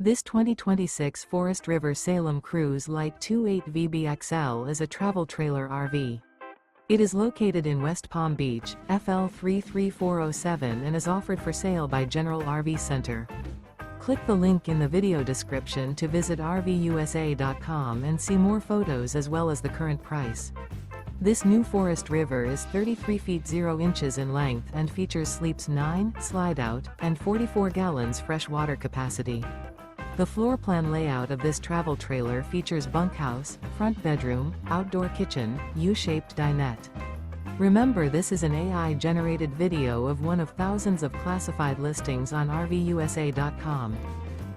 This 2026 Forest River Salem Cruise Lite 28 VBXL is a travel trailer RV. It is located in West Palm Beach, FL 33407 and is offered for sale by General RV Center. Click the link in the video description to visit RVUSA.com and see more photos as well as the current price. This new Forest River is 33 feet 0 inches in length and features sleeps 9, Slideout, and 44 gallons fresh water capacity. The floor plan layout of this travel trailer features bunkhouse, front bedroom, outdoor kitchen, U-shaped dinette. Remember, this is an AI-generated video of one of thousands of classified listings on RVUSA.com.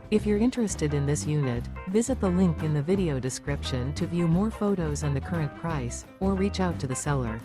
If you're interested in this unit, visit the link in the video description to view more photos and the current price, or reach out to the seller.